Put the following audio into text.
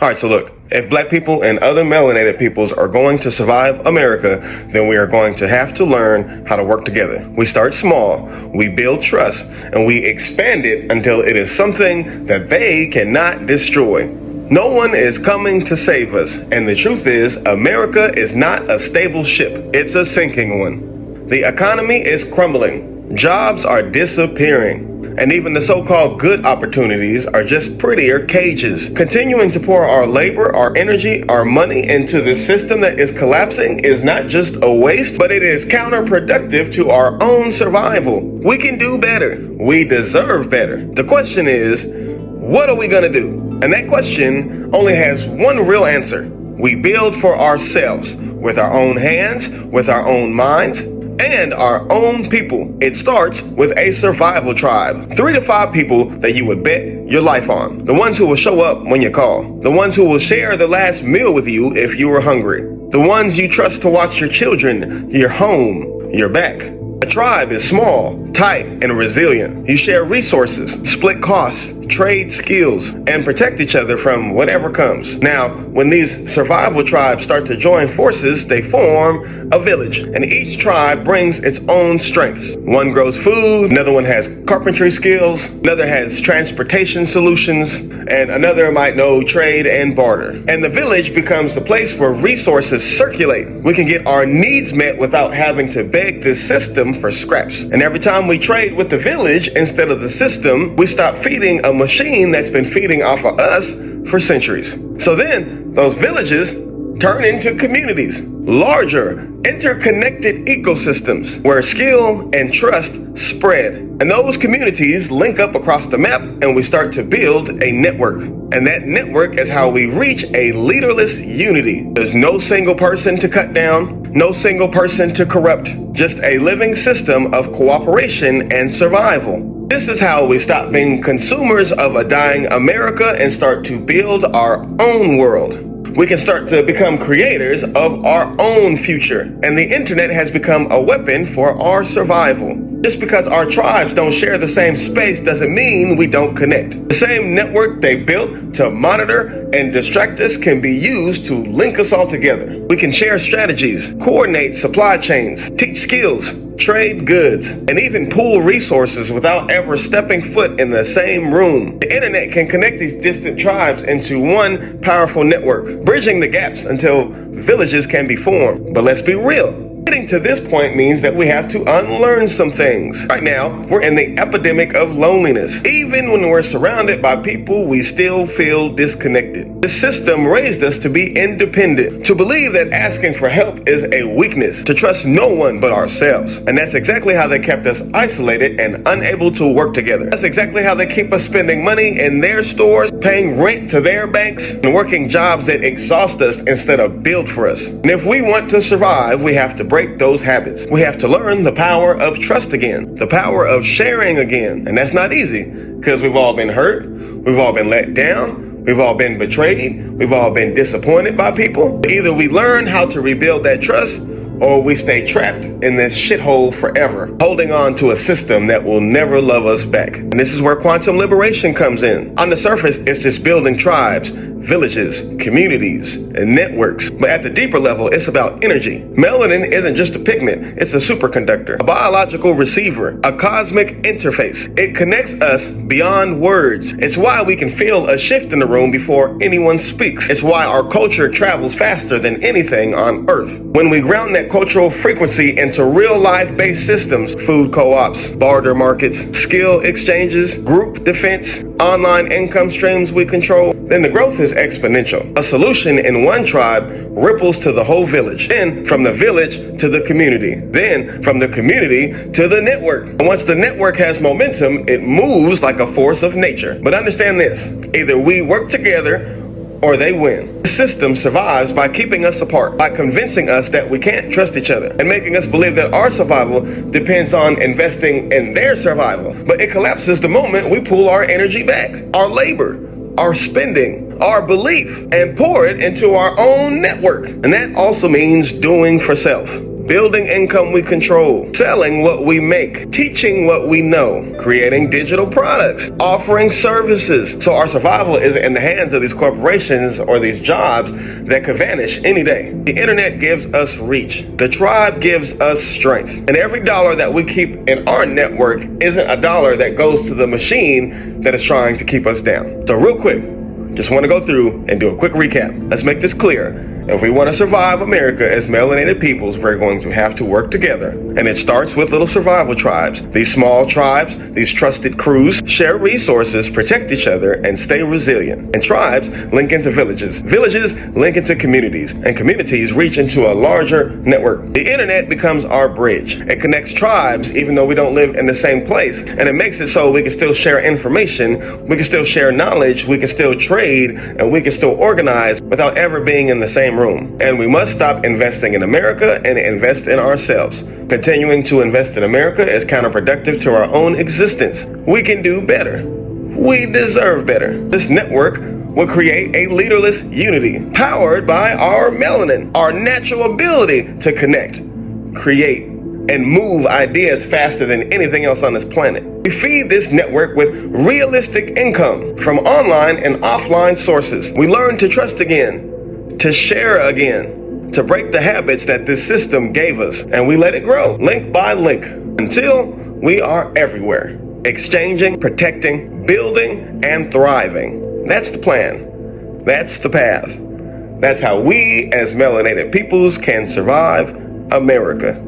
All right, so look, if black people and other melanated peoples are going to survive America, then we are going to have to learn how to work together. We start small, we build trust, and we expand it until it is something that they cannot destroy. No one is coming to save us, and the truth is, America is not a stable ship, it's a sinking one. The economy is crumbling, jobs are disappearing, and even the so-called good opportunities are just prettier cages. Continuing to pour our labor, our energy, our money into this system that is collapsing is not just a waste, but it is counterproductive to our own survival. We can do better. We deserve better. The question is, what are we gonna do? And that question only has one real answer. We build for ourselves, with our own hands, with our own minds, and our own people. It starts with a survival tribe. 3 to 5 people that you would bet your life on. The ones who will show up when you call. The ones who will share the last meal with you if you were hungry. The ones you trust to watch your children, your home, your back. A tribe is small, tight, and resilient. You share resources, split costs, trade skills, and protect each other from whatever comes. Now, when these survival tribes start to join forces, they form a village, and each tribe brings its own strengths. One grows food, another one has carpentry skills, another has transportation solutions, and another might know trade and barter. And the village becomes the place where resources circulate. We can get our needs met without having to beg this system for scraps. And every time we trade with the village instead of the system, we stop feeding a machine that's been feeding off of us for centuries. So then those villages turn into communities, larger, interconnected ecosystems where skill and trust spread. And those communities link up across the map, and we start to build a network. And that network is how we reach a leaderless unity. There's no single person to cut down, no single person to corrupt, just a living system of cooperation and survival. This is how we stop being consumers of a dying America and start to build our own world. We can start to become creators of our own future, and the internet has become a weapon for our survival. Just because our tribes don't share the same space doesn't mean we don't connect. The same network they built to monitor and distract us can be used to link us all together. We can share strategies, coordinate supply chains, teach skills, trade goods, and even pool resources without ever stepping foot in the same room. The internet can connect these distant tribes into one powerful network, bridging the gaps until villages can be formed. But let's be real. Getting to this point means that we have to unlearn some things. Right now, we're in the epidemic of loneliness. Even when we're surrounded by people, we still feel disconnected. The system raised us to be independent, to believe that asking for help is a weakness, to trust no one but ourselves. And that's exactly how they kept us isolated and unable to work together. That's exactly how they keep us spending money in their stores, paying rent to their banks, and working jobs that exhaust us instead of build for us. And if we want to survive, we have to break those habits. We have to learn the power of trust again, the power of sharing again. And that's not easy, because we've all been hurt, we've all been let down, we've all been betrayed, we've all been disappointed by people. Either we learn how to rebuild that trust, or we stay trapped in this shithole forever, holding on to a system that will never love us back. And this is where quantum liberation comes in. On the surface, it's just building tribes, villages, communities, and networks. But at the deeper level, it's about energy. Melanin isn't just a pigment, it's a superconductor, a biological receiver, a cosmic interface. It connects us beyond words. It's why we can feel a shift in the room before anyone speaks. It's why our culture travels faster than anything on Earth. When we ground that cultural frequency into real life-based systems, food co-ops, barter markets, skill exchanges, group defense, online income streams we control, then the growth is exponential. A solution in one tribe ripples to the whole village, then from the village to the community, then from the community to the network. And once the network has momentum, it moves like a force of nature. But understand this, either we work together or they win. The system survives by keeping us apart, by convincing us that we can't trust each other, and making us believe that our survival depends on investing in their survival. But it collapses the moment we pull our energy back, our labor, our spending, our belief, and pour it into our own network. And that also means doing for self. building income we control, selling what we make, teaching what we know, creating digital products, offering services. So our survival is in the hands of these corporations or these jobs that could vanish any day. The internet gives us reach. The tribe gives us strength. And every dollar that we keep in our network isn't a dollar that goes to the machine that is trying to keep us down. So real quick, just want to go through and do a quick recap. Let's make this clear. If we want to survive America as melanated peoples, we're going to have to work together. And it starts with little survival tribes. These small tribes, these trusted crews, share resources, protect each other, and stay resilient. And tribes link into villages. Villages link into communities. And communities reach into a larger network. The internet becomes our bridge. It connects tribes even though we don't live in the same place. And it makes it so we can still share information, we can still share knowledge, we can still trade, and we can still organize without ever being in the same room. And we must stop investing in America and invest in ourselves. Continuing to invest in America is counterproductive to our own existence. We can do better. We deserve better. This network will create a leaderless unity powered by our melanin, our natural ability to connect, create, and move ideas faster than anything else on this planet. We feed this network with realistic income from online and offline sources. We learn to trust again, to share again, to break the habits that this system gave us, and we let it grow link by link until we are everywhere, exchanging, protecting, building, and thriving. That's the plan. That's the path. That's how we as melanated peoples can survive America.